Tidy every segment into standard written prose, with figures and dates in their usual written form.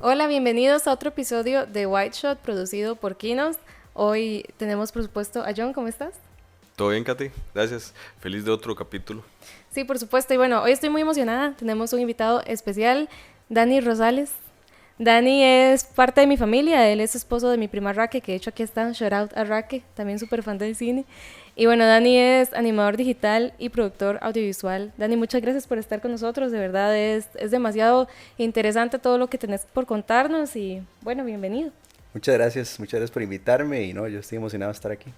Hola, bienvenidos a otro episodio de White Shot producido por Kinos. Hoy tenemos por supuesto a John, ¿cómo estás? Todo bien, Katy, gracias. Feliz de otro capítulo. Sí, por supuesto. Y bueno, hoy estoy muy emocionada. Tenemos un invitado especial, Dani Rosales. Dani es parte de mi familia, él es esposo de mi prima Raque, que de hecho aquí está, shout out a Raque, también súper fan del cine. Y bueno, Dani es animador digital y productor audiovisual. Dani, muchas gracias por estar con nosotros, de verdad es demasiado interesante todo lo que tenés por contarnos y bueno, bienvenido. Muchas gracias por invitarme y no, yo estoy emocionado de estar aquí.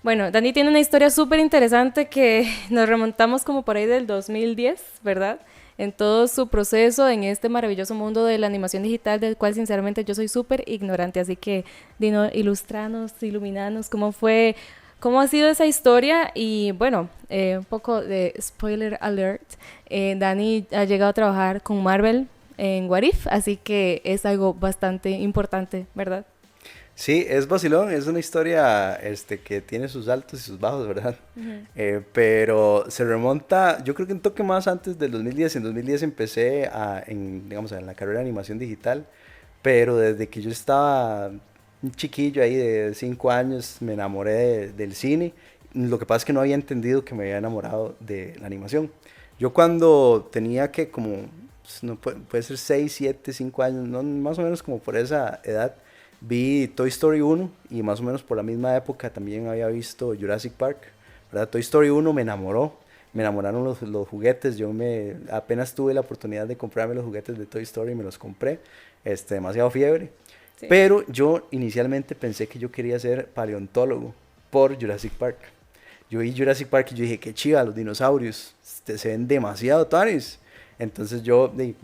Bueno, Dani tiene una historia súper interesante que nos remontamos como por ahí del 2010, ¿verdad? En todo su proceso en este maravilloso mundo de la animación digital, del cual sinceramente yo soy súper ignorante, así que Dino, ilustranos, iluminanos, cómo fue, cómo ha sido esa historia y bueno, un poco de spoiler alert, Dani ha llegado a trabajar con Marvel en What If, así que es algo bastante importante, ¿verdad? Sí, es vacilón, es una historia que tiene sus altos y sus bajos, ¿verdad? Pero se remonta, yo creo que un toque más antes del 2010. En 2010 empecé digamos, en la carrera de animación digital, pero desde que yo estaba un chiquillo ahí de 5 años me enamoré del cine. Lo que pasa es que no había entendido que me había enamorado de la animación. Yo cuando tenía que como, pues, no puede ser 6 7 5 años, no, más o menos como por esa edad, vi Toy Story 1 y más o menos por la misma época también había visto Jurassic Park, ¿verdad? Toy Story 1 me enamoró, me enamoraron los juguetes, apenas tuve la oportunidad de comprarme los juguetes de Toy Story, me los compré, demasiado fiebre. Sí. Pero yo inicialmente pensé que yo quería ser paleontólogo por Jurassic Park. Yo vi Jurassic Park y yo dije, qué chiva, los dinosaurios, se ven demasiado taris. Entonces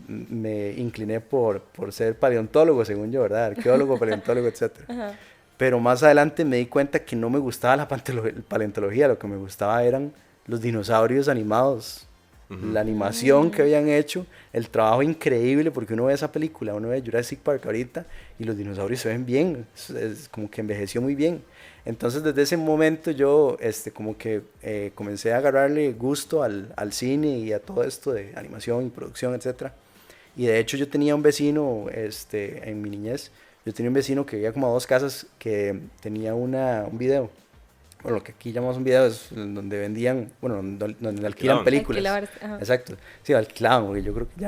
me incliné por ser paleontólogo, según yo, ¿verdad? Arqueólogo, paleontólogo, etcétera. Ajá. Pero más adelante me di cuenta que no me gustaba la paleontología, lo que me gustaba eran los dinosaurios animados, Ujú. la animación que habían hecho, el trabajo increíble, porque uno ve esa película, uno ve Jurassic Park ahorita y los dinosaurios se ven bien, es como que envejeció muy bien. Entonces desde ese momento yo como que comencé a agarrarle gusto al cine y a todo esto de animación y producción, etcétera. Y de hecho yo tenía un vecino en mi niñez, yo tenía un vecino que vivía como a 2 casas que tenía un video. Bueno, lo que aquí llamamos un video es donde vendían, bueno, donde alquilan Alquilaban. películas. Alquilar, ajá. Exacto. Sí, alquilaban, porque yo creo que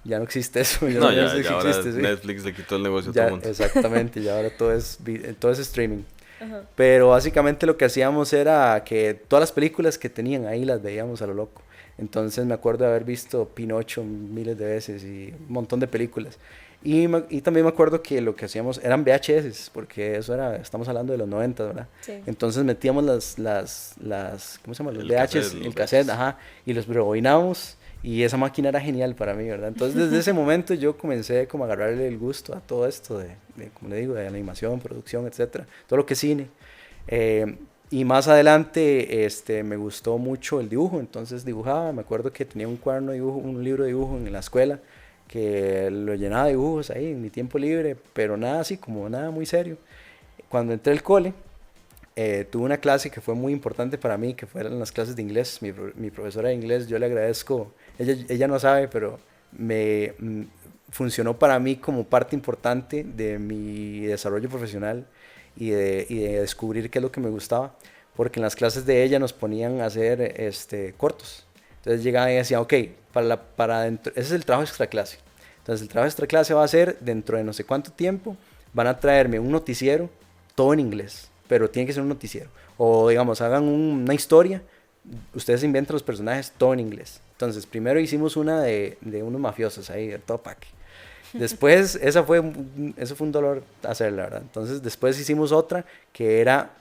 ya no existe eso. Yo No, no ya, sé si ya ahora existe, sí. Netflix le quitó el negocio a todo Ya, el mundo. exactamente, ya ahora todo es streaming. Ajá. Pero básicamente lo que hacíamos era que todas las películas que tenían ahí las veíamos a lo loco. Entonces me acuerdo de haber visto Pinocho miles de veces y un montón de películas. Y también me acuerdo que lo que hacíamos eran VHS, porque estamos hablando de los 90, ¿verdad? Sí. Entonces metíamos ¿cómo se llama? Los El cassette, VHS, el los cassette, VHS. ajá, y los rebobinábamos. Y esa máquina era genial para mí, ¿verdad? Entonces desde ese momento yo comencé como a agarrarle el gusto a todo esto como le digo, de animación, producción, etcétera, todo lo que es cine. Y más adelante me gustó mucho el dibujo, entonces dibujaba, me acuerdo que tenía un cuaderno de dibujo, un libro de dibujo en la escuela, que lo llenaba de dibujos ahí en mi tiempo libre, pero nada así, como nada muy serio. Cuando entré al cole, tuve una clase que fue muy importante para mí, que fueron las clases de inglés. Mi profesora de inglés, yo le agradezco, ella no sabe, pero funcionó para mí como parte importante de mi desarrollo profesional y de descubrir qué es lo que me gustaba, porque en las clases de ella nos ponían a hacer cortos. Entonces llegaba y decía, ok, ese es el trabajo extra clase. Entonces el trabajo extra clase va a ser dentro de no sé cuánto tiempo, van a traerme un noticiero, todo en inglés, pero tiene que ser un noticiero. O digamos, hagan una historia, ustedes inventan los personajes, todo en inglés. Entonces primero hicimos una de unos mafiosos ahí, de Topac. Después, eso fue un dolor hacerla, ¿verdad? Entonces, después hicimos otra que era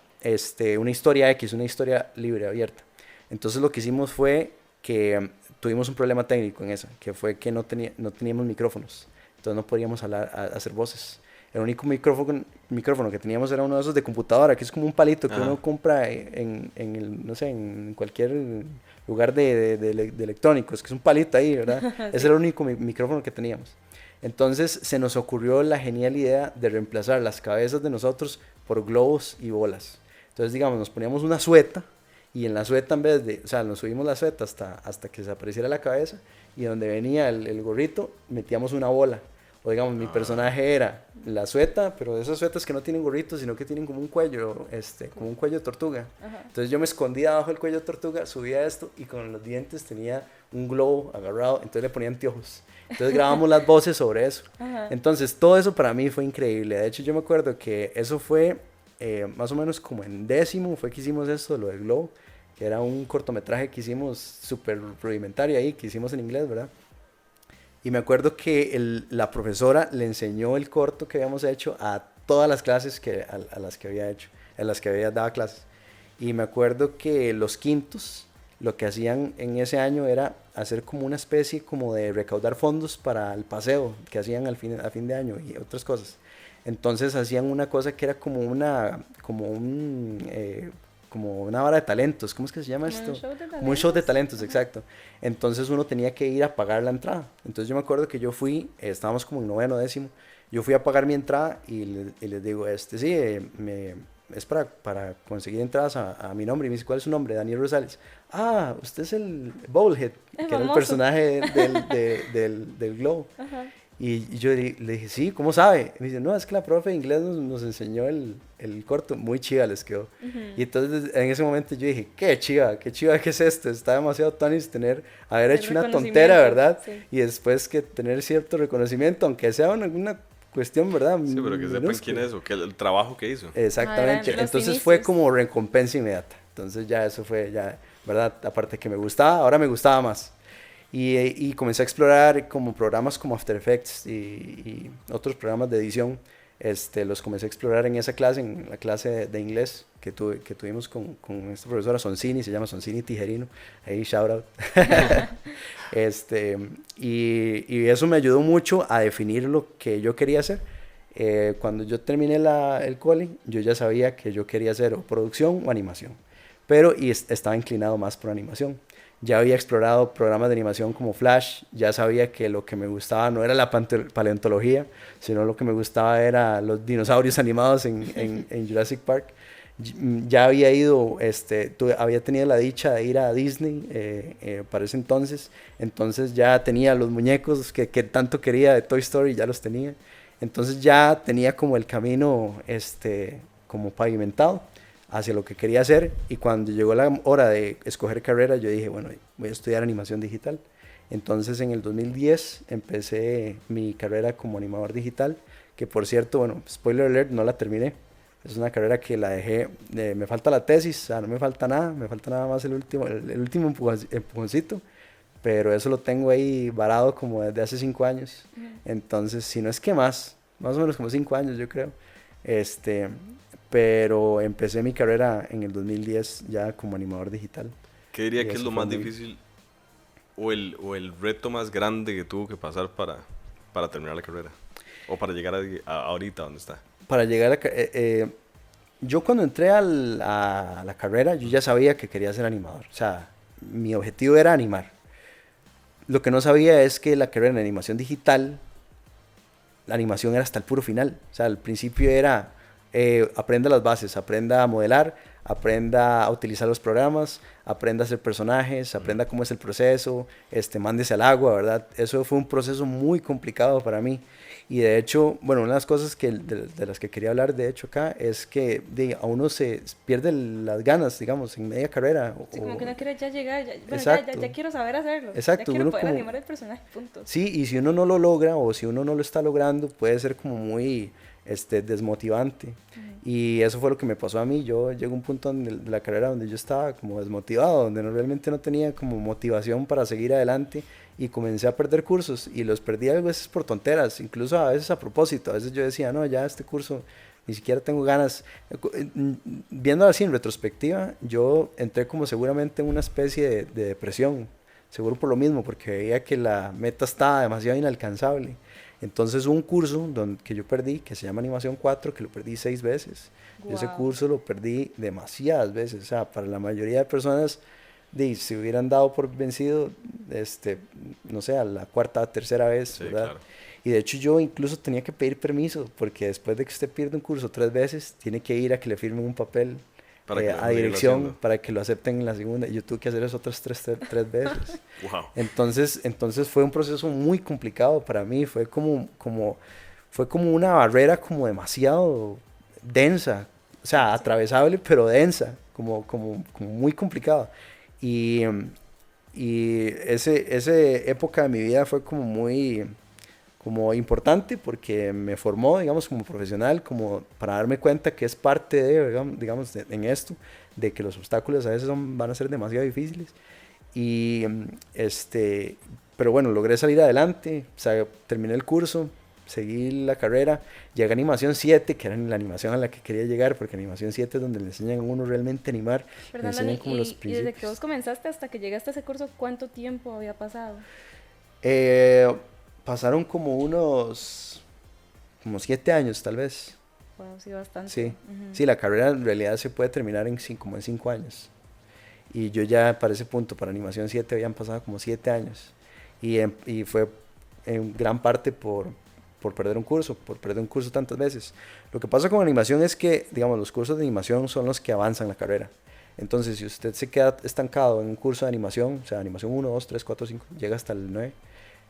una historia X, una historia libre, abierta. Entonces, lo que hicimos fue que tuvimos un problema técnico en esa, que fue que no teníamos micrófonos. Entonces, no podíamos hacer voces. El único micrófono que teníamos era uno de esos de computadora, que es como un palito que Ajá. uno compra no sé, en cualquier lugar de electrónicos, que es un palito ahí, ¿verdad? Ese Sí. era el único micrófono que teníamos. Entonces se nos ocurrió la genial idea de reemplazar las cabezas de nosotros por globos y bolas. Entonces, digamos, nos poníamos una sueta y en la sueta o sea, nos subimos la sueta hasta que desapareciera la cabeza y donde venía el gorrito metíamos una bola O digamos, mi personaje era la sueta, pero de esas suetas que no tienen gorrito, sino que tienen como un cuello, como un cuello de tortuga. Ajá. Entonces yo me escondía abajo del cuello de tortuga, subía esto y con los dientes tenía un globo agarrado, entonces le ponía anteojos. Entonces grabamos las voces sobre eso. Ajá. Entonces todo eso para mí fue increíble. De hecho yo me acuerdo que eso fue más o menos como en décimo, fue que hicimos esto, lo del globo, que era un cortometraje que hicimos súper rudimentario ahí, que hicimos en inglés, ¿verdad? Y me acuerdo que la profesora le enseñó el corto que habíamos hecho a todas las clases a las que había hecho, en las que había dado clases. Y me acuerdo que los quintos lo que hacían en ese año era hacer como una especie como de recaudar fondos para el paseo que hacían a fin de año y otras cosas. Entonces hacían una cosa que era como una vara de talentos. ¿Cómo es que se llama esto? Como un show de talentos, exacto. Entonces uno tenía que ir a pagar la entrada. Entonces yo me acuerdo que yo fui, estábamos como en noveno, décimo, yo fui a pagar mi entrada y les digo, sí, es para conseguir entradas a mi nombre. Y me dice, ¿cuál es su nombre? Daniel Rosales. Ah, usted es el Bowlhead, que era el personaje del Globo. Ajá. Y yo le dije, sí, ¿cómo sabe? Y me dice, no, es que la profe de inglés nos enseñó el corto, muy chiva les quedó. Y entonces en ese momento yo dije, qué chiva, ¿qué es esto? Está demasiado tonis haber hecho una tontera, ¿verdad? Sí. Y después que tener cierto reconocimiento, aunque sea una cuestión, ¿verdad? Sí, pero que sepan quién es o que el trabajo que hizo. Exactamente, entonces fue como recompensa inmediata. Entonces ya eso fue, ya, ¿verdad? Aparte que me gustaba, ahora me gustaba más. Y comencé a explorar como programas como After Effects y otros programas de edición. Los comencé a explorar en esa clase, en la clase de inglés que tuvimos con esta profesora Soncini, se llama Soncini Tijerino, ahí shout out. Y eso me ayudó mucho a definir lo que yo quería hacer. Cuando yo terminé el cole, yo ya sabía que yo quería hacer o producción o animación, pero estaba inclinado más por animación. Ya había explorado programas de animación como Flash, ya sabía que lo que me gustaba no era la paleontología, sino lo que me gustaba era los dinosaurios animados en Jurassic Park. Ya había ido, había tenido la dicha de ir a Disney para ese entonces ya tenía los muñecos que tanto quería de Toy Story, ya los tenía. Entonces ya tenía como el camino como pavimentado hacia lo que quería hacer, y cuando llegó la hora de escoger carrera yo dije, bueno, voy a estudiar animación digital. Entonces en el 2010 empecé mi carrera como animador digital, que por cierto, bueno, spoiler alert, no la terminé. Es una carrera que la dejé, me falta la tesis, o sea, no me falta nada más el último empujoncito, pero eso lo tengo ahí varado como desde hace 5 años. Entonces, si no es que más o menos como 5 años yo creo. Pero empecé mi carrera en el 2010 ya como animador digital. ¿Qué diría que es lo más difícil o el reto más grande que tuvo que pasar para terminar la carrera? O para llegar a ahorita donde está. Para llegar yo cuando entré a la carrera, yo ya sabía que quería ser animador. O sea, mi objetivo era animar. Lo que no sabía es que la carrera en animación digital, la animación era hasta el puro final. O sea, al principio era... aprenda las bases, aprenda a modelar, aprenda a utilizar los programas, aprenda a hacer personajes, aprenda cómo es el proceso, mándese al agua, ¿verdad? Eso fue un proceso muy complicado para mí. Y de hecho, bueno, una de las cosas de las que quería hablar, de hecho, acá, es que a uno se pierde las ganas, digamos, en media carrera. Sí, como que no quiere ya llegar, ya quiero saber hacerlo. Exacto. Ya quiero poder animar el personaje, punto. Sí, y si uno no lo logra, o si uno no lo está logrando, puede ser como muy... desmotivante. Y eso fue lo que me pasó a mí. Yo llegué a un punto de la carrera donde yo estaba como desmotivado, donde realmente no tenía como motivación para seguir adelante, y comencé a perder cursos, y los perdí a veces por tonteras, incluso a veces a propósito. A veces yo decía, no, ya este curso ni siquiera tengo ganas. Viéndolo así en retrospectiva, yo entré como seguramente en una especie de depresión, seguro por lo mismo, porque veía que la meta estaba demasiado inalcanzable. Entonces hubo un curso que yo perdí, que se llama Animación 4, que lo perdí 6 veces. Wow. Ese curso lo perdí demasiadas veces. O sea, para la mayoría de personas, se hubieran dado por vencido, no sé, a la cuarta, tercera vez, sí, ¿verdad? Claro. Y de hecho yo incluso tenía que pedir permiso, porque después de que usted pierde un curso 3 veces, tiene que ir a que le firmen un papel Para que lo a sigan dirección haciendo. para que lo acepten en la segunda. Y yo tuve que hacer eso otras tres veces. Wow. Entonces fue un proceso muy complicado para mí. Fue como una barrera como demasiado densa. O sea, atravesable, pero densa. Como muy complicado. Y, y esa época de mi vida fue como importante porque me formó, digamos, como profesional, como para darme cuenta que es parte de, digamos, en esto, de que los obstáculos a veces van a ser demasiado difíciles. Y pero bueno, logré salir adelante, o sea, terminé el curso, seguí la carrera, llegué a animación 7, que era la animación a la que quería llegar, porque animación 7 es donde le enseñan a uno realmente a animar, le Perdón, enseñan Dani, como los y desde que vos principios. comenzaste hasta que llegaste a ese curso, ¿cuánto tiempo había pasado? Eh, Pasaron como 7 años tal vez. Wow, sí, bastante. Sí, Ujú. sí, la carrera en realidad se puede terminar como en 5 años. Y yo ya para ese punto, para animación 7 habían pasado como 7 años. Y fue en gran parte por perder un curso tantas veces. Lo que pasa con animación es que, digamos, los cursos de animación son los que avanzan la carrera. Entonces, si usted se queda estancado en un curso de animación, o sea, animación 1, 2, 3, 4, 5, llega hasta el 9.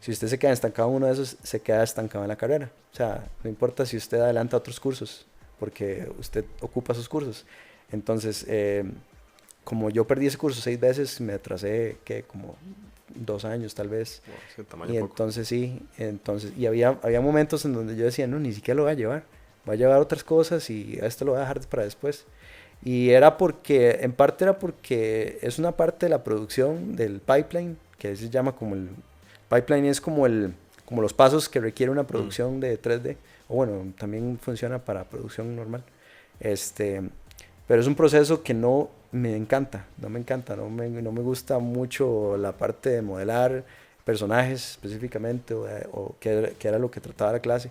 Si usted se queda estancado en uno de esos, se queda estancado en la carrera. O sea, no importa si usted adelanta otros cursos, porque usted ocupa esos cursos. Entonces, como yo perdí ese curso 6 veces, me atrasé, ¿qué? Como 2 años tal vez. Wow, sí, tamaño Y poco. entonces sí, y había momentos en donde yo decía, no, ni siquiera lo voy a llevar. Voy a llevar otras cosas y esto lo voy a dejar para después. Y en parte era porque es una parte de la producción del pipeline, que se llama como pipeline es como los pasos que requiere una Mm. producción de 3D, o bueno, también funciona para producción normal. Este, pero es un proceso que no me encanta, no me gusta mucho la parte de modelar personajes específicamente, o que era lo que trataba la clase,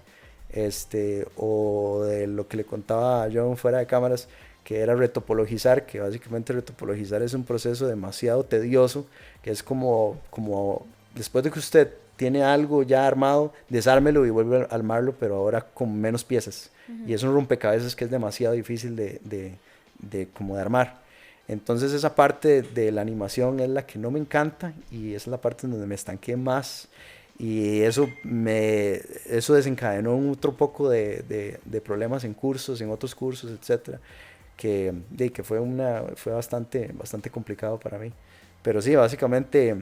o de lo que le contaba a John fuera de cámaras, que era retopologizar, que básicamente retopologizar es un proceso demasiado tedioso, que es como después de que usted tiene algo ya armado, desármelo y vuelve a armarlo, pero ahora con menos piezas. Y es un rompecabezas que es demasiado difícil como de armar. Entonces esa parte de la animación es la que no me encanta y esa es la parte en donde me estanqué más y eso desencadenó otro poco de problemas en cursos, en otros cursos, etcétera, que fue bastante complicado para mí. Pero sí, básicamente,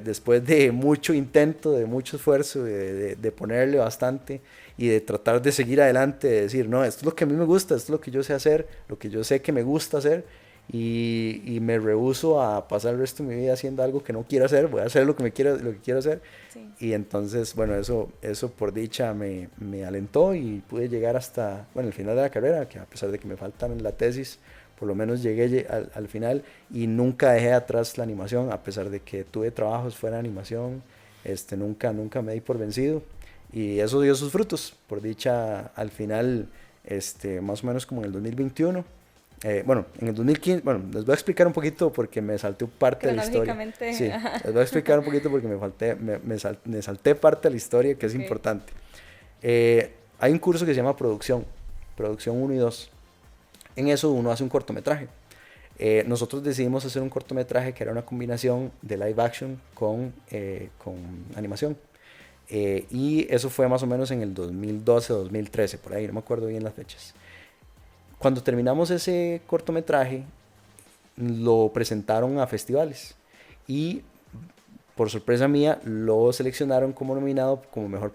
después de mucho intento, de mucho esfuerzo, de ponerle bastante y de tratar de seguir adelante, de decir, no, esto es lo que a mí me gusta, esto es lo que yo sé hacer, lo que yo sé que me gusta hacer, y me rehúso a pasar el resto de mi vida haciendo algo que no quiero hacer, voy a hacer lo que quiero hacer. Sí. Y entonces, bueno, eso por dicha me alentó y pude llegar hasta, bueno, el final de la carrera, que a pesar de que me faltan la tesis, por lo menos llegué al final y nunca dejé atrás la animación, a pesar de que tuve trabajos fuera de animación, nunca me di por vencido y eso dio sus frutos, por dicha al final, más o menos como en el 2021. Bueno, en el 2015, bueno, les voy a explicar un poquito porque me salté parte de la historia. Cronológicamente, Sí, ajá. les voy a explicar un poquito porque me salté parte de la historia que es Ok. importante. Hay un curso que se llama producción 1 y 2. En eso uno hace un cortometraje. Nosotros decidimos hacer un cortometraje que era una combinación de live action con animación. Y eso fue más o menos en el 2012, 2013, por ahí, no me acuerdo bien las fechas. Cuando terminamos ese cortometraje, lo presentaron a festivales y por sorpresa mía lo seleccionaron como nominado como mejor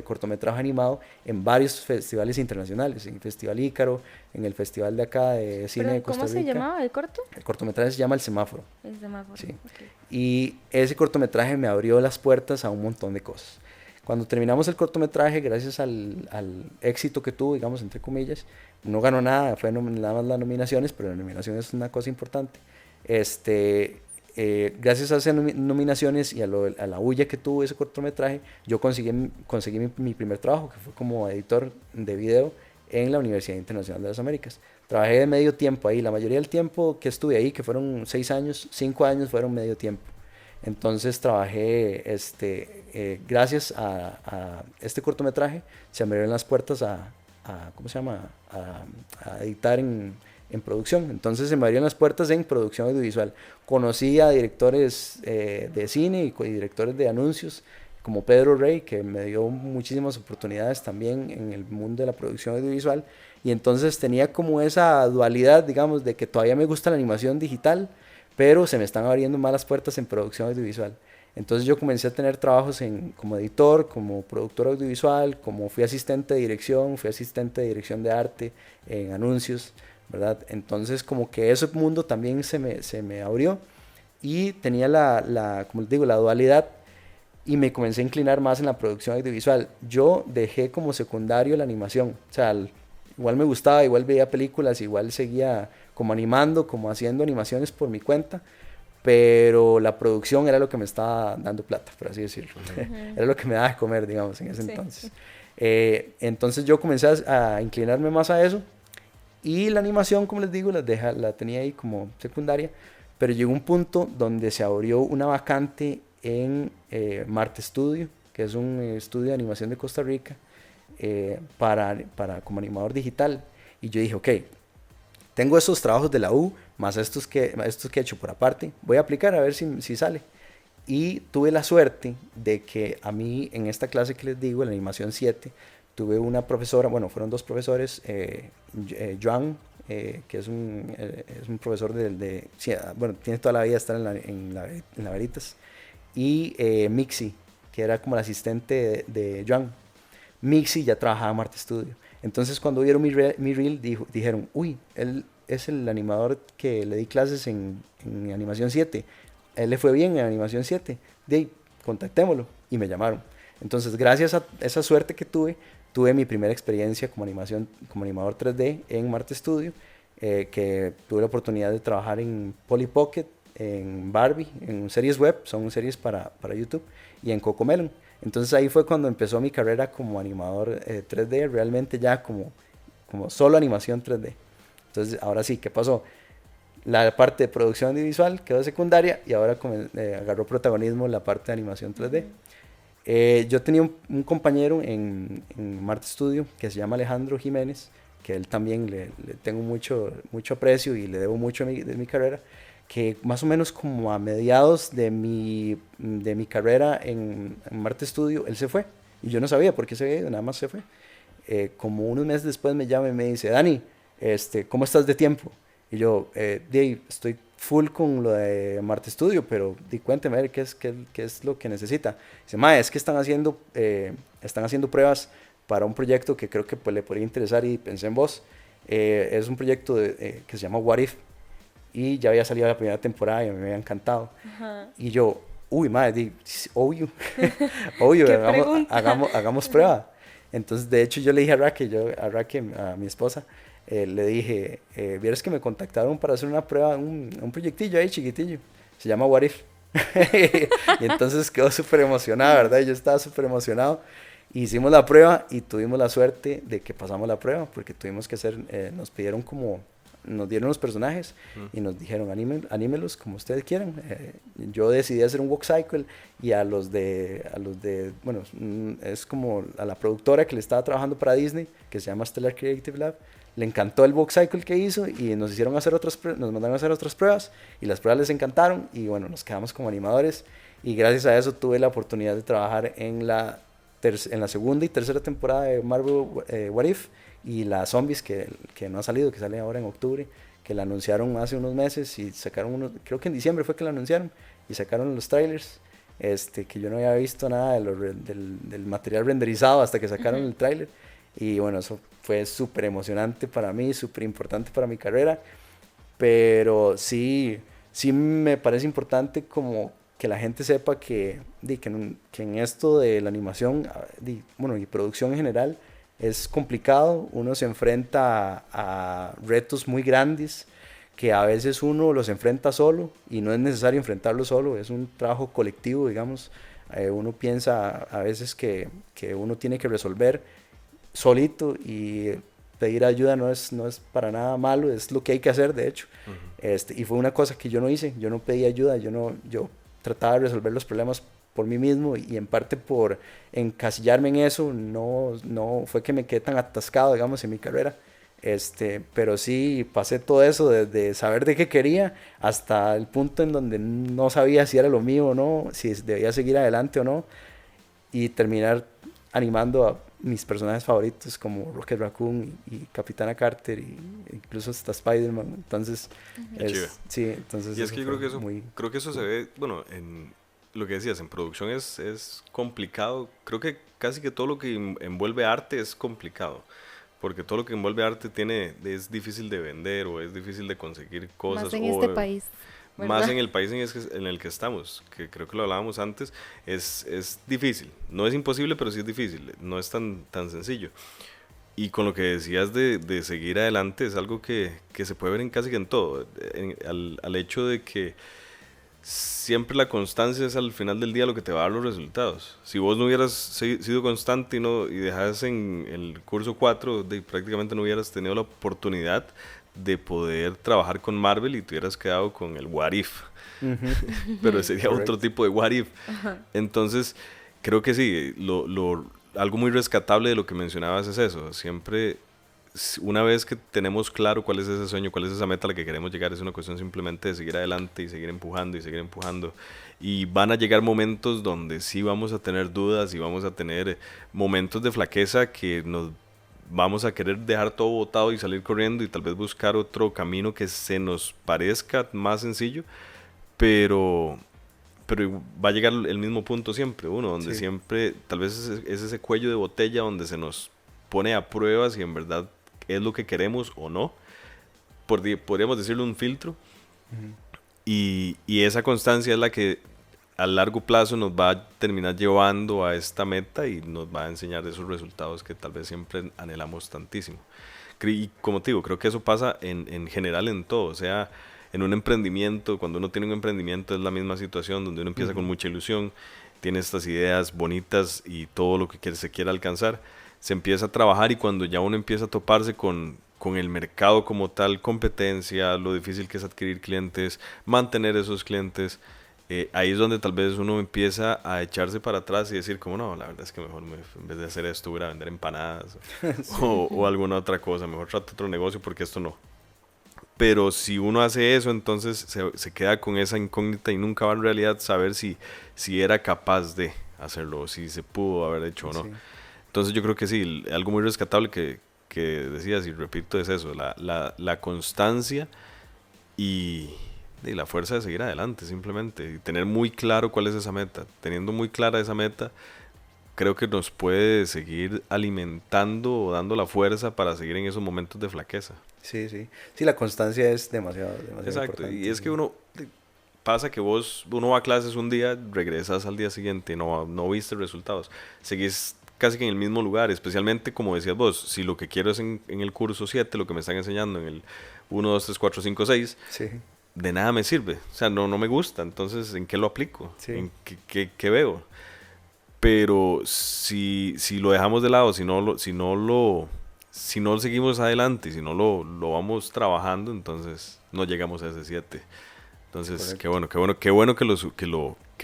cortometraje animado en varios festivales internacionales, en el Festival Ícaro, en el Festival de acá de Cine de Perdón, Costa ¿cómo se Rica. llamaba el corto? El cortometraje se llama El Semáforo. El semáforo. Sí. Ok. Y ese cortometraje me abrió las puertas a un montón de cosas. Cuando terminamos el cortometraje, gracias al éxito que tuvo, digamos, entre comillas, no ganó nada, fue nada más las nominaciones, pero la nominación es una cosa importante. Gracias a esas nominaciones y a la huella que tuvo ese cortometraje, yo conseguí mi primer trabajo, que fue como editor de video en la Universidad Internacional de las Américas. Trabajé de medio tiempo ahí, la mayoría del tiempo que estuve ahí, que fueron 6 años, 5 años fueron medio tiempo. Entonces trabajé, gracias a este cortometraje, se me abrieron las puertas ¿cómo se llama? A editar en producción. Entonces se me abrieron las puertas en producción audiovisual. Conocí a directores de cine y directores de anuncios como Pedro Rey, que me dio muchísimas oportunidades también en el mundo de la producción audiovisual. Y entonces tenía como esa dualidad, digamos, de que todavía me gusta la animación digital, pero se me están abriendo más las puertas en producción audiovisual. Entonces yo comencé a tener trabajos como editor, como productor audiovisual, como fui asistente de dirección de arte en anuncios, ¿verdad? Entonces como que ese mundo también se me abrió y tenía como les digo, la dualidad y me comencé a inclinar más en la producción audiovisual. Yo dejé como secundario la animación, o sea, igual me gustaba, igual veía películas, igual seguía como animando, como haciendo animaciones por mi cuenta, pero la producción era lo que me estaba dando plata, por así decirlo. Era lo que me daba de comer, digamos, en ese entonces. Entonces yo comencé a inclinarme más a eso y la animación, como les digo, la tenía ahí como secundaria, pero llegó un punto donde se abrió una vacante en Marte Studio, que es un estudio de animación de Costa Rica, como animador digital. Y yo dije, ok, tengo esos trabajos de la U, más estos que he hecho por aparte, voy a aplicar a ver si sale. Y tuve la suerte de que a mí, en esta clase que les digo, en la animación 7, tuve una profesora, bueno, fueron dos profesores, Joan, que es un profesor bueno, tiene toda la vida estar en la Veritas, y Mixi, que era como el asistente de Joan. Mixi ya trabajaba en Marte Studio. Entonces cuando vieron mi reel dijeron, uy, él es el animador que le di clases en Animación 7. Él le fue bien en Animación 7. De ahí, contactémoslo. Y me llamaron. Entonces gracias a esa suerte que tuve mi primera experiencia como animador 3D en Marte Studio, que tuve la oportunidad de trabajar en Polly Pocket, en Barbie, en series web, son series para YouTube, y en Cocomelon. Entonces ahí fue cuando empezó mi carrera como animador 3D, realmente ya como solo animación 3D. Entonces ahora sí, ¿qué pasó? La parte de producción audiovisual quedó secundaria y ahora agarró protagonismo la parte de animación 3D. Yo tenía un compañero en Marte Studio que se llama Alejandro Jiménez, que él también le tengo mucho aprecio y le debo mucho de mi carrera, que más o menos como a mediados de mi carrera en Marte Studio, él se fue. Y yo no sabía por qué se había ido, nada más se fue. Como unos meses después me llama y me dice, Dani, ¿cómo estás de tiempo? Y yo, estoy full con lo de Marte Studio, pero cuénteme a ver qué es lo que necesita. Dice, mae, es que están haciendo pruebas para un proyecto que creo que pues, le podría interesar y pensé en vos. Es un proyecto que se llama What If, y ya había salido la primera temporada y me había encantado. Ajá. Y yo, uy, madre, obvio, hagamos prueba. Entonces, de hecho, yo le dije a Raquel, a mi esposa, le dije, vieras que me contactaron para hacer una prueba, un proyectillo ahí chiquitillo, se llama What If. Y entonces quedó súper emocionada, ¿verdad? Yo estaba súper emocionado. Hicimos la prueba y tuvimos la suerte de que pasamos la prueba, porque tuvimos que nos dieron los personajes y nos dijeron, anímelos como ustedes quieran. Yo decidí hacer un walk cycle y a los de, bueno, es como a la productora que le estaba trabajando para Disney, que se llama Stellar Creative Lab, le encantó el walk cycle que hizo y nos mandaron a hacer otras pruebas y las pruebas les encantaron y bueno, nos quedamos como animadores y gracias a eso tuve la oportunidad de trabajar en la segunda y tercera temporada de Marvel What If, y la Zombies que no ha salido, que sale ahora en octubre, que la anunciaron hace unos meses y sacaron creo que en diciembre fue que la anunciaron y sacaron los trailers, que yo no había visto nada del material renderizado hasta que sacaron el trailer y bueno, eso fue súper emocionante para mí, súper importante para mi carrera, pero sí me parece importante como que la gente sepa que en esto de la animación, bueno, y producción en general, es complicado, uno se enfrenta a retos muy grandes que a veces uno los enfrenta solo y no es necesario enfrentarlo solo, es un trabajo colectivo, digamos. Uno piensa a veces que uno tiene que resolver solito y pedir ayuda no es para nada malo, es lo que hay que hacer de hecho. Y fue una cosa que yo no hice, yo no pedí ayuda, yo trataba de resolver los problemas por mí mismo y en parte por encasillarme en eso, no fue que me quedé tan atascado, digamos, en mi carrera. Pero sí pasé todo eso desde saber de qué quería hasta el punto en donde no sabía si era lo mío o no, si debía seguir adelante o no, y terminar animando a mis personajes favoritos como Rocket Raccoon y Capitana Carter y incluso hasta Spider-Man. Entonces, sí, entonces y es que yo creo que eso se cool. ve, bueno, en lo que decías, en producción es complicado. Creo que casi que todo lo que envuelve arte es complicado. Porque todo lo que envuelve arte es difícil de vender o es difícil de conseguir Más cosas en o este país, más ¿verdad? en el país en el que estamos, que creo que lo hablábamos antes, es difícil. No es imposible, pero sí es difícil. No es tan sencillo. Y con lo que decías de seguir adelante, es algo que se puede ver en casi que en todo. Al hecho de que siempre la constancia es al final del día lo que te va a dar los resultados. Si vos no hubieras sido constante y dejas en el curso 4, prácticamente no hubieras tenido la oportunidad de poder trabajar con Marvel y te hubieras quedado con el What If. Pero sería otro Correcto. tipo de What If. Entonces, creo que sí, algo muy rescatable de lo que mencionabas es eso. Siempre, una vez que tenemos claro cuál es ese sueño, cuál es esa meta a la que queremos llegar, es una cuestión simplemente de seguir adelante y seguir empujando y seguir empujando. Y van a llegar momentos donde sí vamos a tener dudas y vamos a tener momentos de flaqueza que nos vamos a querer dejar todo botado y salir corriendo y tal vez buscar otro camino que se nos parezca más sencillo, pero va a llegar el mismo punto siempre, uno, donde Sí, siempre, tal vez es ese cuello de botella donde se nos pone a prueba si en verdad es lo que queremos o no, podríamos decirle un filtro, y esa constancia es la que a largo plazo nos va a terminar llevando a esta meta y nos va a enseñar esos resultados que tal vez siempre anhelamos tantísimo. Y como te digo, creo que eso pasa en general en todo, o sea, en un emprendimiento, cuando uno tiene un emprendimiento es la misma situación, donde uno empieza con mucha ilusión, tiene estas ideas bonitas y todo lo que se quiere alcanzar, se empieza a trabajar y cuando ya uno empieza a toparse con el mercado como tal, competencia, lo difícil que es adquirir clientes, mantener esos clientes, ahí es donde tal vez uno empieza a echarse para atrás y decir como no, la verdad es que mejor en vez de hacer esto voy a vender empanadas sí, o alguna otra cosa, mejor trato otro negocio porque esto no. Pero si uno hace eso, entonces se queda con esa incógnita y nunca va en realidad saber si era capaz de hacerlo o si se pudo haber hecho o no. sí. Entonces yo creo que sí, algo muy rescatable que decías y repito es eso, la constancia y la fuerza de seguir adelante simplemente y tener muy claro cuál es esa meta. Teniendo muy clara esa meta, creo que nos puede seguir alimentando o dando la fuerza para seguir en esos momentos de flaqueza. Sí, sí. Sí, la constancia es demasiado, demasiado Exacto, y importante. es que Sí. pasa que uno va a clases un día, regresas al día siguiente, no viste resultados, seguís casi que en el mismo lugar, especialmente como decías vos, si lo que quiero es en el curso 7 lo que me están enseñando en el 1, 2, 3, 4, 5, 6, Sí, de nada me sirve, o sea, no me gusta, entonces ¿en qué lo aplico? sí, ¿En qué veo? Pero si lo dejamos de lado, si no seguimos adelante, si no lo vamos trabajando, entonces no llegamos a ese 7. Entonces, correcto. qué bueno que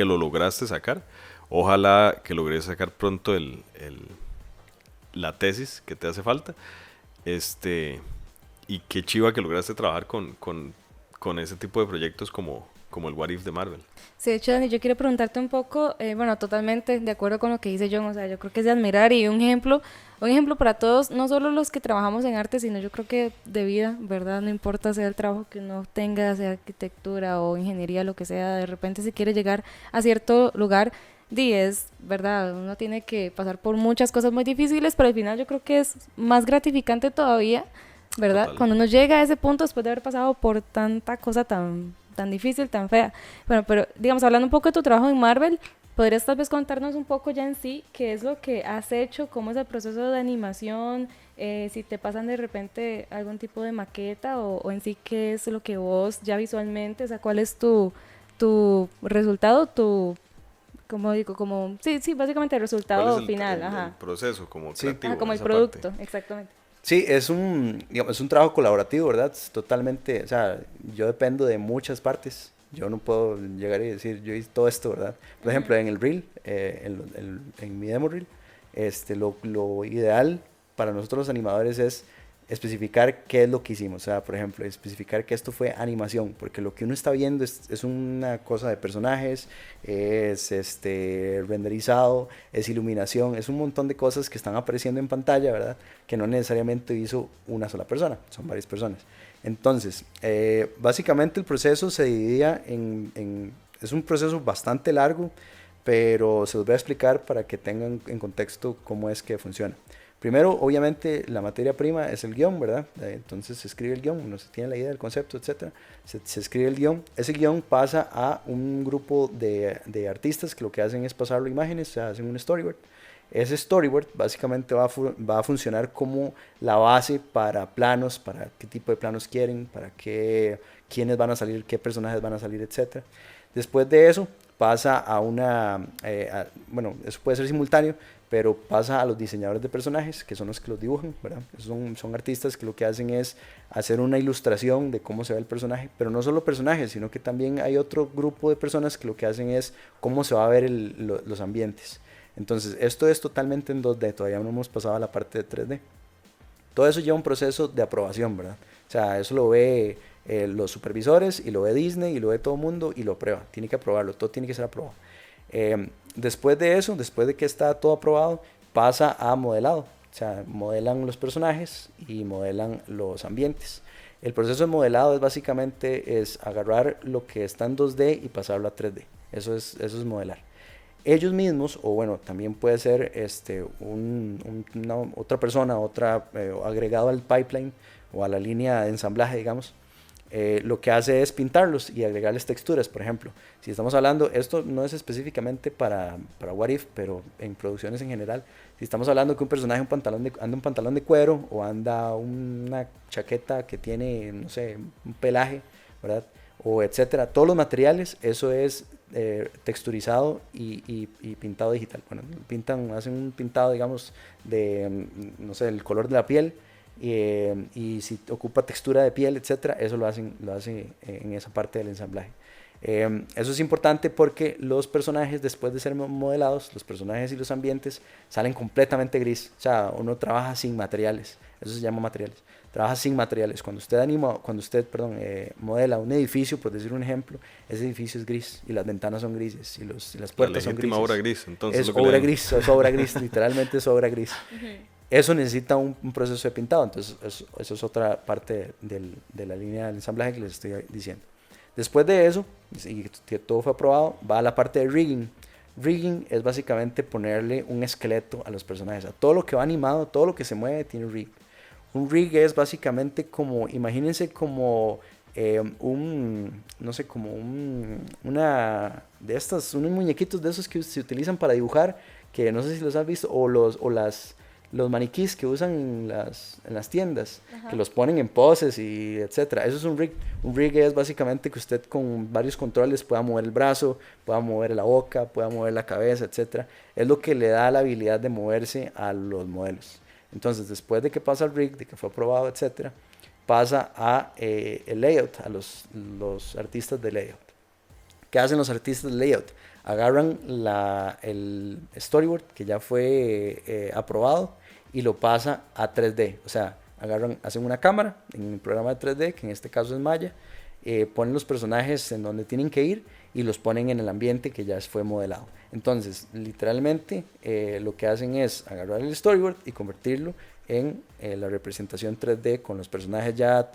lo lograste sacar. Ojalá que logres sacar pronto la tesis que te hace falta. Este, y qué chiva que lograste trabajar con ese tipo de proyectos como el What If de Marvel. Sí, de hecho, Dani, yo quiero preguntarte un poco, bueno, totalmente de acuerdo con lo que dice John, o sea, yo creo que es de admirar y un ejemplo para todos, no solo los que trabajamos en arte, sino yo creo que de vida, ¿verdad? No importa sea el trabajo que uno tenga, sea arquitectura o ingeniería, lo que sea, de repente si quiere llegar a cierto lugar, es, ¿verdad? Uno tiene que pasar por muchas cosas muy difíciles, pero al final yo creo que es más gratificante todavía, ¿verdad? Total. Cuando uno llega a ese punto después de haber pasado por tanta cosa tan difícil, tan fea. Bueno, pero digamos, hablando un poco de tu trabajo en Marvel, ¿podrías tal vez contarnos un poco ya en sí qué es lo que has hecho, cómo es el proceso de animación, si te pasan de repente algún tipo de maqueta o en sí qué es lo que vos ya visualmente, o sea, cuál es tu resultado, como digo, sí, básicamente el ¿Cuál es resultado final, el ajá. proceso como Sí. creativo Como en el esa parte? producto, exactamente. Sí, digamos, es un trabajo colaborativo, ¿verdad? Es totalmente, o sea, yo dependo de muchas partes. Yo no puedo llegar y decir, yo hice todo esto, ¿verdad? Por ejemplo, en el reel, en mi demo reel, lo ideal para nosotros los animadores es especificar qué es lo que hicimos. O sea, por ejemplo, especificar que esto fue animación, porque lo que uno está viendo es una cosa de personajes, es renderizado, es iluminación, es un montón de cosas que están apareciendo en pantalla, ¿verdad? Que no necesariamente hizo una sola persona, son varias personas. Entonces, básicamente el proceso se dividía es un proceso bastante largo, pero se los voy a explicar para que tengan en contexto cómo es que funciona. Primero, obviamente, la materia prima es el guión, ¿verdad? Entonces se escribe el guión, uno se tiene la idea del concepto, etc. Se escribe el guión. Ese guión pasa a un grupo de artistas que lo que hacen es pasarlo a imágenes, o sea, hacen un storyboard. Ese storyboard básicamente va a funcionar como la base para planos, para qué tipo de planos quieren, para quiénes van a salir, qué personajes van a salir, etc. Después de eso pasa a bueno, eso puede ser simultáneo, pero pasa a los diseñadores de personajes, que son los que los dibujan, ¿verdad? Son artistas que lo que hacen es hacer una ilustración de cómo se ve el personaje, pero no solo personajes, sino que también hay otro grupo de personas que lo que hacen es cómo se va a ver los ambientes. Entonces, esto es totalmente en 2D, todavía no hemos pasado a la parte de 3D. Todo eso lleva un proceso de aprobación, ¿verdad? O sea, eso lo ve los supervisores y lo ve Disney y lo ve todo el mundo y lo aprueba. Tiene que aprobarlo, todo tiene que ser aprobado. Después de eso, después de que está todo aprobado, pasa a modelado. O sea, modelan los personajes y modelan los ambientes. El proceso de modelado es básicamente agarrar lo que está en 2D y pasarlo a 3D. Eso es modelar. Ellos mismos, o bueno, también puede ser otra persona, agregado al pipeline o a la línea de ensamblaje, digamos, lo que hace es pintarlos y agregarles texturas. Por ejemplo, si estamos hablando, esto no es específicamente para What If, pero en producciones en general, si estamos hablando que un personaje anda un pantalón de cuero o anda una chaqueta que tiene, no sé, un pelaje, ¿verdad? O etcétera, todos los materiales, eso es texturizado y pintado digital. Bueno, hacen un pintado, digamos, de, no sé, el color de la piel, y si ocupa textura de piel, etcétera, eso lo hacen en esa parte del ensamblaje. Eso es importante porque los personajes, después de ser modelados, los personajes y los ambientes salen completamente gris. O sea, uno trabaja sin materiales, eso se llama materiales. Trabaja sin materiales. Cuando usted modela un edificio, por decir un ejemplo, ese edificio es gris y las ventanas son grises y las puertas son grises. Obra gris, entonces. Es obra gris, literalmente es obra gris. Eso necesita un proceso de pintado, entonces eso es otra parte de la línea del ensamblaje que les estoy diciendo. Después de eso, y que todo fue aprobado, va a la parte de rigging. Rigging es básicamente ponerle un esqueleto a los personajes. A todo lo que va animado, todo lo que se mueve tiene rig. Un rig es básicamente como, imagínense como unos muñequitos de esos que se utilizan para dibujar, que no sé si los has visto, o los maniquís que usan en las tiendas, que los ponen en poses y etcétera. Eso es un rig. Un rig es básicamente que usted con varios controles pueda mover el brazo, pueda mover la boca, pueda mover la cabeza, etcétera. Es lo que le da la habilidad de moverse a los modelos. Entonces, después de que pasa el rig, de que fue aprobado, etcétera, pasa a el layout, a los artistas de layout. ¿Qué hacen los artistas de layout? Agarran el storyboard que ya fue aprobado y lo pasa a 3D. O sea, hacen una cámara en un programa de 3D, que en este caso es Maya, ponen los personajes en donde tienen que ir y los ponen en el ambiente que ya fue modelado. Entonces, literalmente, lo que hacen es agarrar el storyboard y convertirlo en la representación 3D, con los personajes ya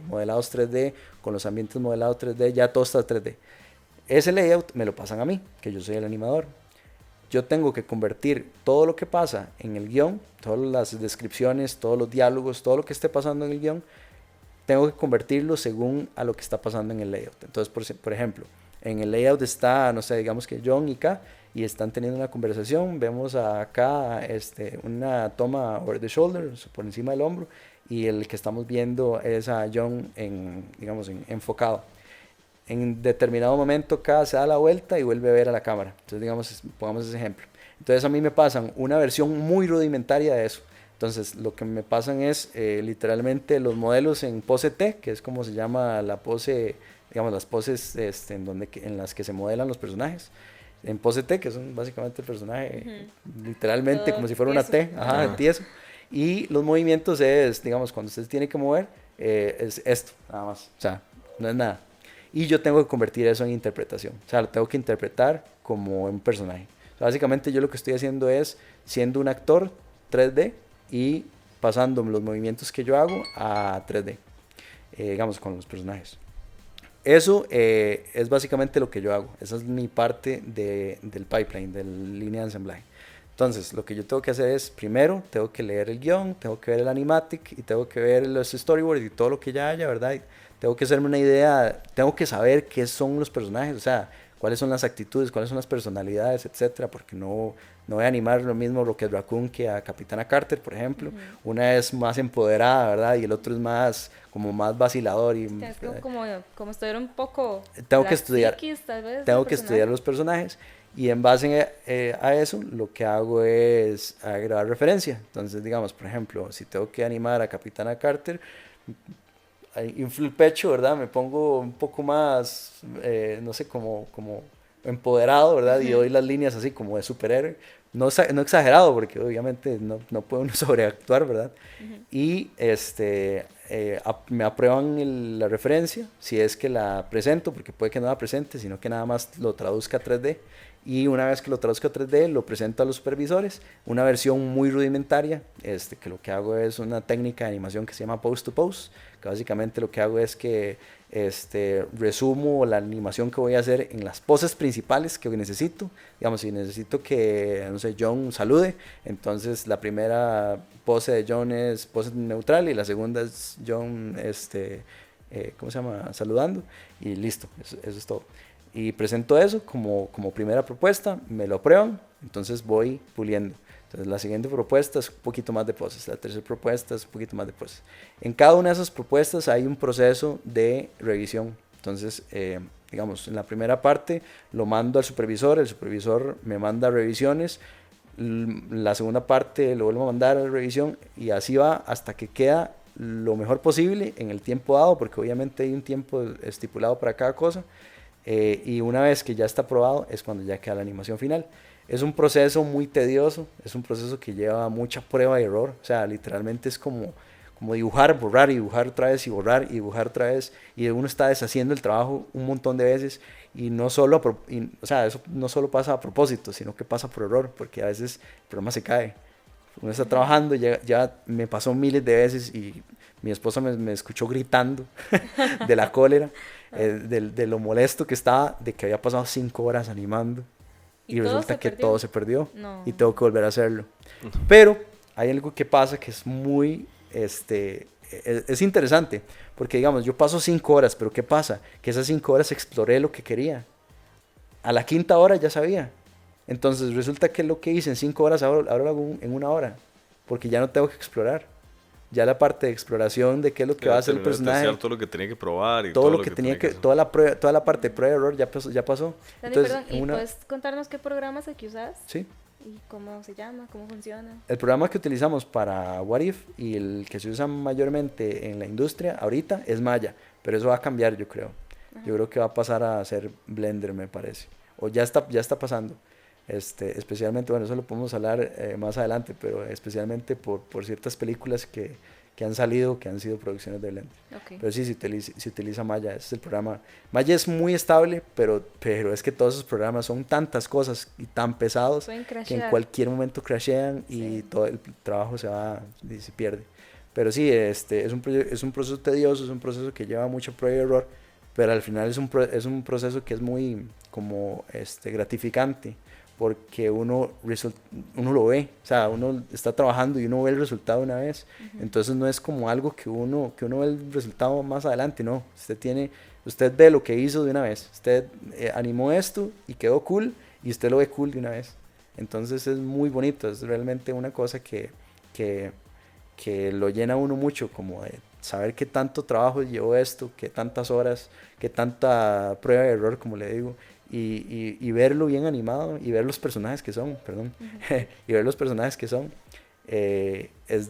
modelados 3D, con los ambientes modelados 3D, ya todo está 3D. Ese layout me lo pasan a mí, que yo soy el animador. Yo tengo que convertir todo lo que pasa en el guión, todas las descripciones, todos los diálogos, todo lo que esté pasando en el guión, tengo que convertirlo según a lo que está pasando en el layout. Entonces, por ejemplo, en el layout está, no sé, digamos que John y K, y están teniendo una conversación, vemos acá una toma over the shoulder, por encima del hombro, y el que estamos viendo es a John enfocado. En determinado momento K se da la vuelta y vuelve a ver a la cámara. Entonces, digamos, pongamos ese ejemplo. Entonces a mí me pasan una versión muy rudimentaria de eso. Entonces lo que me pasan es literalmente los modelos en pose T, que es como se llama la pose, digamos, las poses en las que se modelan los personajes. En pose T, que son básicamente el personaje literalmente como si fuera una T, tieso. Y los movimientos es, digamos, cuando usted tiene que mover, es esto, nada más. O sea, no es nada. Y yo tengo que convertir eso en interpretación. O sea, lo tengo que interpretar como un personaje. O sea, básicamente yo lo que estoy haciendo es siendo un actor 3D y pasando los movimientos que yo hago a 3D, digamos, con los personajes. Eso es básicamente lo que yo hago. Esa es mi parte del pipeline, de la línea de ensamblaje. Entonces, lo que yo tengo que hacer es, primero, tengo que leer el guión, tengo que ver el animatic y tengo que ver los storyboards y todo lo que ya haya, ¿verdad? Y tengo que hacerme una idea, tengo que saber qué son los personajes, o sea, cuáles son las actitudes, cuáles son las personalidades, etcétera, porque no voy a animar lo mismo a Rocket Raccoon que a Capitana Carter, por ejemplo. Una es más empoderada, ¿verdad? Y el otro es más, como más vacilador. Y, Es como estudiar un poco tengo la que estudiar, psiquis, tal vez, tengo del que estudiar personaje. los personajes y en base a eso lo que hago es agregar referencia. Entonces, digamos, por ejemplo, si tengo que animar a Capitana Carter, inflo el pecho, ¿verdad? Me pongo un poco más, no sé, como empoderado, ¿verdad? Y doy las líneas así como de superhéroe. No, no exagerado, porque obviamente no puedo uno sobreactuar, ¿verdad? Y me aprueban la referencia, si es que la presento, porque puede que no la presente, sino que nada más lo traduzca a 3D. Y una vez que lo traduzco a 3D, lo presento a los supervisores, una versión muy rudimentaria, que lo que hago es una técnica de animación que se llama pose to pose, que básicamente lo que hago es que resumo la animación que voy a hacer en las poses principales que necesito. Digamos, si necesito que, no sé, John salude, entonces la primera pose de John es pose neutral y la segunda es John, ¿cómo se llama? Saludando, y listo, eso es todo. Y presento eso como primera propuesta, me lo aprueban, entonces voy puliendo. Entonces la siguiente propuesta es un poquito más de poses, la tercera propuesta es un poquito más de poses. En cada una de esas propuestas hay un proceso de revisión. Entonces, digamos, en la primera parte lo mando al supervisor, el supervisor me manda revisiones, la segunda parte lo vuelvo a mandar a la revisión y así va hasta que queda lo mejor posible en el tiempo dado, porque obviamente hay un tiempo estipulado para cada cosa. Y una vez que ya está aprobado es cuando ya queda la animación final. Es un proceso muy tedioso, es un proceso que lleva mucha prueba y error, o sea, literalmente es como dibujar, borrar y dibujar otra vez y borrar y dibujar otra vez, y uno está deshaciendo el trabajo un montón de veces y no solo, o sea, eso no solo pasa a propósito, sino que pasa por error, porque a veces el programa se cae. Uno está trabajando, ya me pasó miles de veces y mi esposa me escuchó gritando de la cólera, de lo molesto que estaba, de que había pasado 5 horas animando y resulta que todo se perdió y tengo que volver a hacerlo. Pero hay algo que pasa que es muy, es interesante, porque digamos, yo paso 5 horas, pero ¿qué pasa? Que esas 5 horas exploré lo que quería. A la quinta hora ya sabía. Entonces resulta que lo que hice en 5 horas ahora lo hago en 1 hora, porque ya no tengo que explorar. Ya la parte de exploración de qué es lo que va a hacer el personaje, todo lo que tenía que probar y todo lo que tenía que toda la parte de prueba de error ya pasó. Dani, entonces, perdón, ¿y puedes contarnos qué programas aquí usas? Sí. ¿Y cómo se llama? ¿Cómo funciona? El programa que utilizamos para What If y el que se usa mayormente en la industria ahorita es Maya, pero eso va a cambiar, yo creo. Yo creo que va a pasar a ser Blender, me parece. O ya está pasando. Especialmente, bueno, eso lo podemos hablar más adelante, pero especialmente por ciertas películas que han salido, que han sido producciones de Blender. Okay. Pero sí, se utiliza Maya, ese es el programa. Maya es muy estable, pero es que todos esos programas son tantas cosas y tan pesados que en cualquier momento crashean y todo el trabajo se pierde. Pero sí, es un proceso tedioso, es un proceso que lleva mucho prueba y error, pero al final es un proceso que es muy como gratificante, porque uno lo ve, o sea, uno está trabajando y uno ve el resultado una vez. Entonces no es como algo que uno ve el resultado más adelante, no, usted ve lo que hizo de una vez, usted animó esto y quedó cool y usted lo ve cool de una vez. Entonces es muy bonito, es realmente una cosa que lo llena a uno mucho, como de saber qué tanto trabajo llevó esto, qué tantas horas, qué tanta prueba y error, como le digo, y verlo bien animado y ver los personajes que son, y ver los personajes que son, es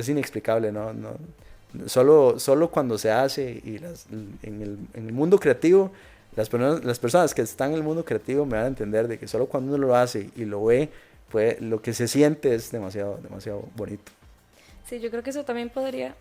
inexplicable, ¿no? Solo cuando se hace y en el mundo creativo, las personas que están en el mundo creativo me van a entender de que solo cuando uno lo hace y lo ve lo que se siente es demasiado, demasiado bonito. Sí, yo creo que eso también podría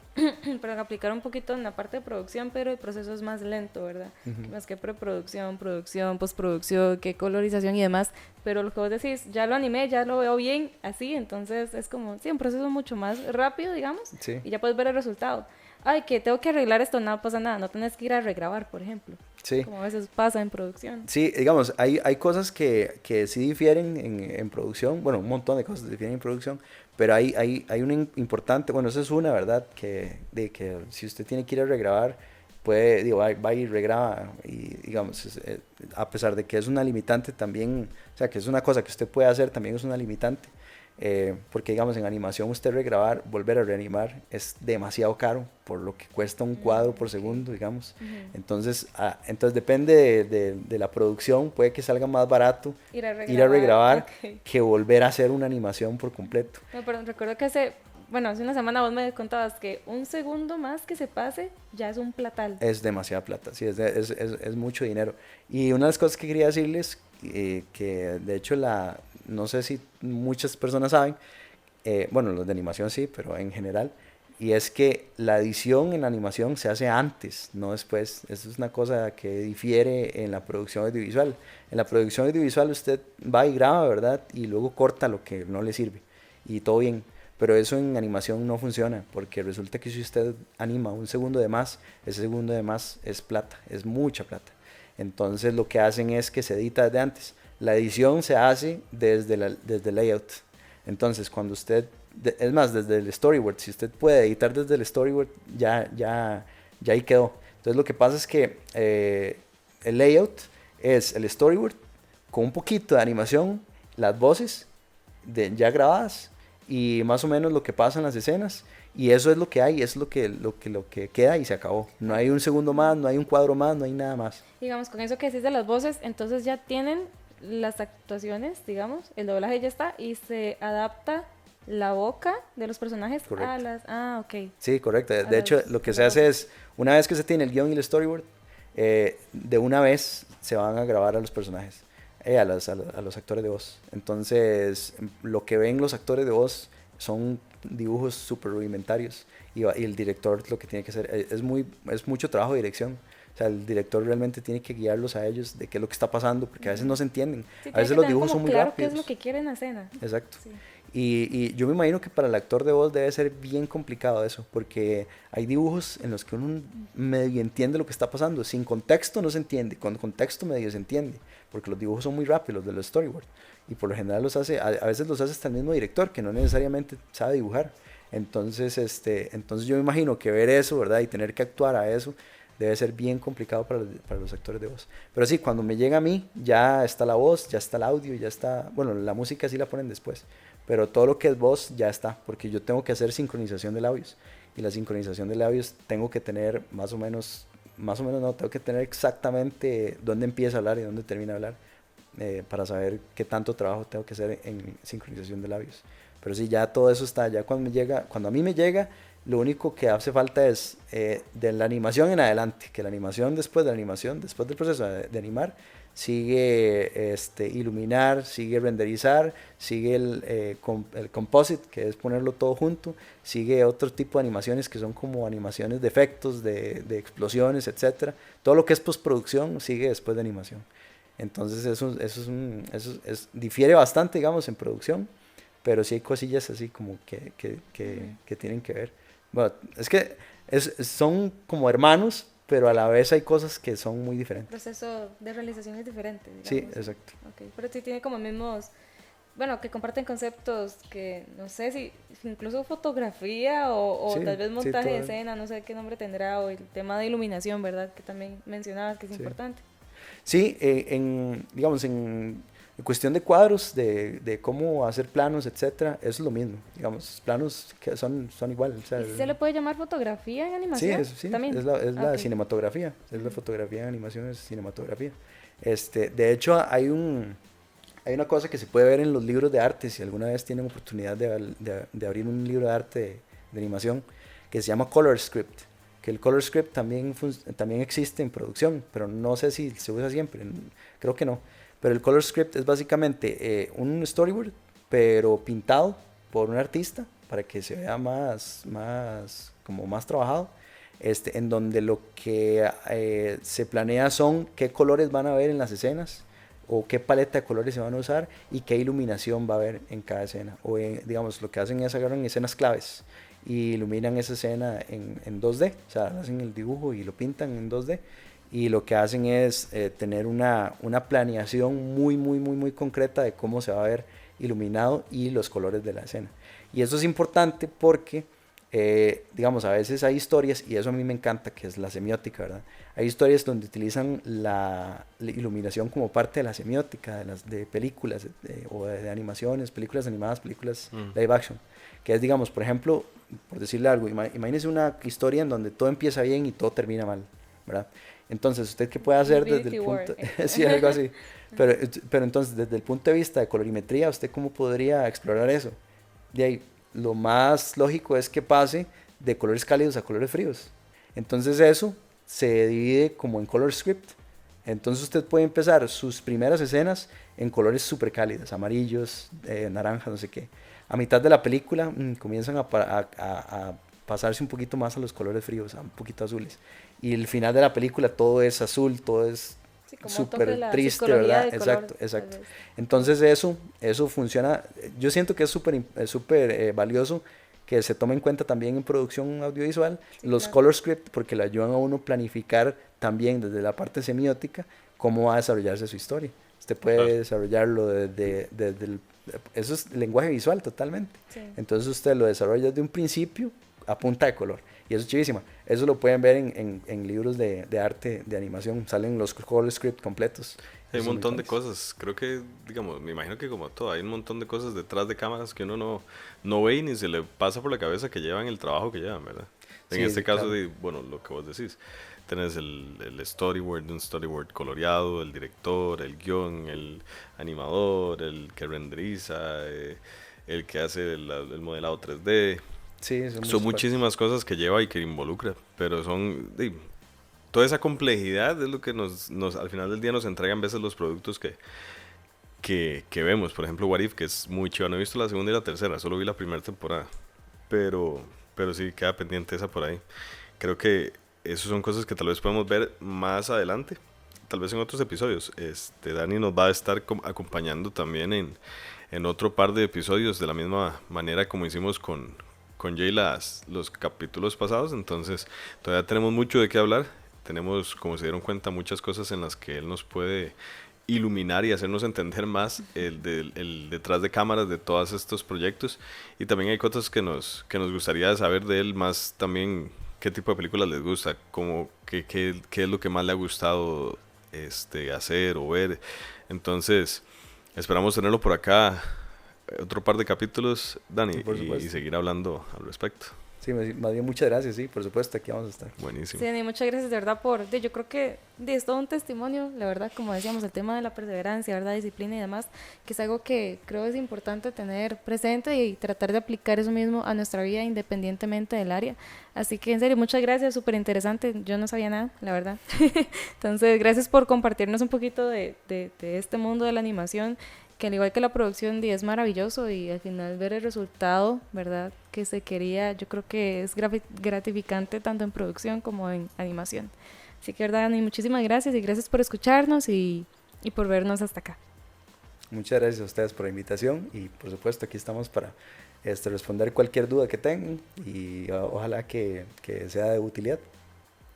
perdón, aplicar un poquito en la parte de producción, pero el proceso es más lento, ¿verdad? Más que preproducción, producción, postproducción, que colorización y demás. Pero lo que vos decís, ya lo animé, ya lo veo bien, así, entonces es como, sí, un proceso mucho más rápido, digamos, Sí. y ya puedes ver el resultado. Ay, que tengo que arreglar esto, no pasa nada, no tenés que ir a regrabar, por ejemplo. Sí. Como a veces pasa en producción. Sí, digamos, hay cosas que sí difieren en producción, bueno, un montón de cosas difieren en producción, pero hay una importante, bueno, esa es una, ¿verdad? Que si usted tiene que ir a regrabar, puede, digo, va y regraba, y digamos, a pesar de que es una limitante también, o sea, que es una cosa que usted puede hacer, también es una limitante. Porque digamos en animación usted regrabar, volver a reanimar es demasiado caro por lo que cuesta un cuadro por segundo, digamos. Entonces depende de la producción, puede que salga más barato Ir a ir a regrabar ok. que volver a hacer una animación por completo. No, pero recuerdo que hace una semana vos me contabas que un segundo más que se pase ya es un platal. Es demasiada plata, sí, es mucho dinero. Y una de las cosas que quería decirles, que de hecho no sé si muchas personas saben, bueno, los de animación sí, pero en general, y es que la edición en la animación se hace antes, no después. Eso es una cosa que difiere en la producción audiovisual. En la producción audiovisual usted va y graba, ¿verdad? Y luego corta lo que no le sirve, y todo bien. Pero eso en animación no funciona, porque resulta que si usted anima un segundo de más, ese segundo de más es plata, es mucha plata. Entonces lo que hacen es que se edita desde antes. La edición se hace desde el layout. Entonces cuando usted, es más, desde el storyboard, si usted puede editar desde el storyboard, ya ahí quedó. Entonces lo que pasa es que el layout es el storyboard con un poquito de animación, las voces ya grabadas, y más o menos lo que pasa en las escenas, y eso es lo que hay, es lo que queda y se acabó. No hay un segundo más, no hay un cuadro más, no hay nada más. Digamos, con eso que decís de las voces, entonces ya tienen las actuaciones, digamos, el doblaje ya está y se adapta la boca de los personajes Correcto. a las... Ah, ok. Sí, correcto. De hecho, lo que se hace es, una vez que se tiene el guión y el storyboard, de una vez se van a grabar a los personajes. A los actores de voz. Entonces, lo que ven los actores de voz son dibujos súper rudimentarios, y el director lo que tiene que hacer es mucho trabajo de dirección. O sea, el director realmente tiene que guiarlos a ellos de qué es lo que está pasando, porque a veces no se entienden. Sí, A veces los dibujos son muy claro rápidos. qué es lo que quieren en la escena. Exacto. Sí. Y yo me imagino que para el actor de voz debe ser bien complicado eso, porque hay dibujos en los que uno medio entiende lo que está pasando. Sin contexto no se entiende, con contexto medio se entiende, porque los dibujos son muy rápidos, los de los storyboard. Y por lo general a veces los hace hasta el mismo director, que no necesariamente sabe dibujar. Entonces yo me imagino que ver eso, ¿verdad? Y tener que actuar a eso, debe ser bien complicado para los actores de voz. Pero sí, cuando me llega a mí, ya está la voz, ya está el audio, ya está... Bueno, la música sí la ponen después, pero todo lo que es voz ya está, porque yo tengo que hacer sincronización de labios. Y la sincronización de labios tengo que tener más o menos no, tengo que tener exactamente dónde empieza a hablar y dónde termina a hablar, para saber qué tanto trabajo tengo que hacer en sincronización de labios. Pero sí, ya todo eso está, ya cuando a mí me llega, lo único que hace falta es de la animación en adelante, que la animación, después del proceso de animar, sigue iluminar, sigue renderizar, sigue el composite, que es ponerlo todo junto, sigue otro tipo de animaciones que son como animaciones de efectos, de explosiones, etcétera. Todo lo que es postproducción sigue después de animación. Entonces eso difiere bastante, digamos, en producción, pero sí hay cosillas así como que tienen que ver. Bueno, es que son como hermanos, pero a la vez hay cosas que son muy diferentes. El proceso de realización es diferente, digamos. Sí, exacto. Okay. Pero sí tiene como mismos, bueno, que comparten conceptos que, no sé si incluso fotografía o Sí, tal vez montaje de todo. escena, no sé qué nombre tendrá, o el tema de iluminación, ¿verdad? Que también mencionabas que es Sí. importante. Sí, digamos, en cuestión de cuadros, de cómo hacer planos, etcétera, eso es lo mismo. Digamos, planos que son igual. O sea, ¿Y se le puede llamar fotografía en sí, animación? sí, ¿También? es la Ok. cinematografía, es la fotografía en animación, es cinematografía. De hecho, hay una cosa que se puede ver en los libros de arte, si alguna vez tienen oportunidad de abrir un libro de arte de animación, que se llama Color Script, que el Color Script también existe en producción, pero no sé si se usa siempre, creo que no. Pero el Color Script es básicamente un storyboard, pero pintado por un artista para que se vea como más trabajado, en donde lo que se planea son qué colores van a haber en las escenas, o qué paleta de colores se van a usar y qué iluminación va a haber en cada escena. O digamos, lo que hacen es agarran escenas claves y iluminan esa escena en 2D, o sea, hacen el dibujo y lo pintan en 2D, y lo que hacen es tener una planeación muy concreta de cómo se va a ver iluminado y los colores de la escena. Y eso es importante porque digamos, a veces hay historias, y eso a mí me encanta, que es la semiótica, ¿verdad? Hay historias donde utilizan la iluminación como parte de la semiótica de películas o de animaciones, películas animadas, películas live action, que es, digamos, por ejemplo, por decirle algo, imagínese una historia en donde todo empieza bien y todo termina mal, ¿verdad? Entonces, ¿usted qué puede hacer desde el punto... sí, algo así. Pero entonces, desde el punto de vista de colorimetría, ¿usted cómo podría explorar eso? De ahí, lo más lógico es que pase de colores cálidos a colores fríos. Entonces eso se divide como en color script. Entonces usted puede empezar sus primeras escenas en colores súper cálidos, amarillos, naranjas, no sé qué. A mitad de la película comienzan a pasarse un poquito más a los colores fríos, a un poquito azules. Y el final de la película todo es azul, todo es súper triste, ¿verdad? Exacto. Entonces eso funciona. Yo siento que es súper valioso que se tome en cuenta también en producción audiovisual los color script, porque le ayudan a uno planificar también desde la parte semiótica cómo va a desarrollarse su historia. Usted puede desarrollarlo desde eso es lenguaje visual totalmente. Sí. Entonces usted lo desarrolla desde un principio a punta de color. Y eso es chivísimo. Eso lo pueden ver en libros de arte, de animación. Salen los color script completos. Hay un montón de cosas. Creo que, digamos, me imagino que como todo, hay un montón de cosas detrás de cámaras que uno no ve y ni se le pasa por la cabeza que llevan el trabajo que llevan, ¿verdad? En este caso, claro. Bueno, lo que vos decís. Tenés el storyboard, un storyboard coloreado, el director, el guión, el animador, el que renderiza, el que hace el modelado 3D. Sí, son muchísimas cosas que lleva y que involucra, pero toda esa complejidad es lo que al final del día nos entregan a veces los productos que vemos. Por ejemplo, What If, que es muy chido. No he visto la segunda y la tercera, solo vi la primera temporada, pero sí queda pendiente esa por ahí. Creo que esas son cosas que tal vez podemos ver más adelante, tal vez en otros episodios. Dani nos va a estar acompañando también en otro par de episodios, de la misma manera como hicimos con Jay los capítulos pasados. Entonces todavía tenemos mucho de qué hablar. Tenemos, como se dieron cuenta, muchas cosas en las que él nos puede iluminar y hacernos entender más el detrás de cámaras de todos estos proyectos. Y también hay cosas que nos gustaría saber de él, más también qué tipo de películas les gusta, qué es lo que más le ha gustado hacer o ver. Entonces esperamos tenerlo por acá otro par de capítulos, Dani, y seguir hablando al respecto. Sí, más bien muchas gracias, sí, por supuesto, aquí vamos a estar. Buenísimo. Sí, Dani, muchas gracias de verdad yo creo que es todo un testimonio, la verdad, como decíamos, el tema de la perseverancia, verdad, disciplina y demás, que es algo que creo es importante tener presente y tratar de aplicar eso mismo a nuestra vida independientemente del área. Así que en serio, muchas gracias, súper interesante, yo no sabía nada, la verdad. Entonces, gracias por compartirnos un poquito de este mundo de la animación, que al igual que la producción es maravilloso, y al final ver el resultado, ¿verdad?, que se quería, yo creo que es gratificante tanto en producción como en animación. Así que, verdad, Dani, muchísimas gracias, y gracias por escucharnos y por vernos hasta acá. Muchas gracias a ustedes por la invitación, y por supuesto aquí estamos para responder cualquier duda que tengan, y ojalá que sea de utilidad.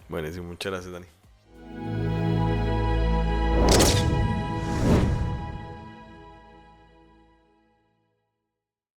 Buenísimo, muchas gracias, Dani.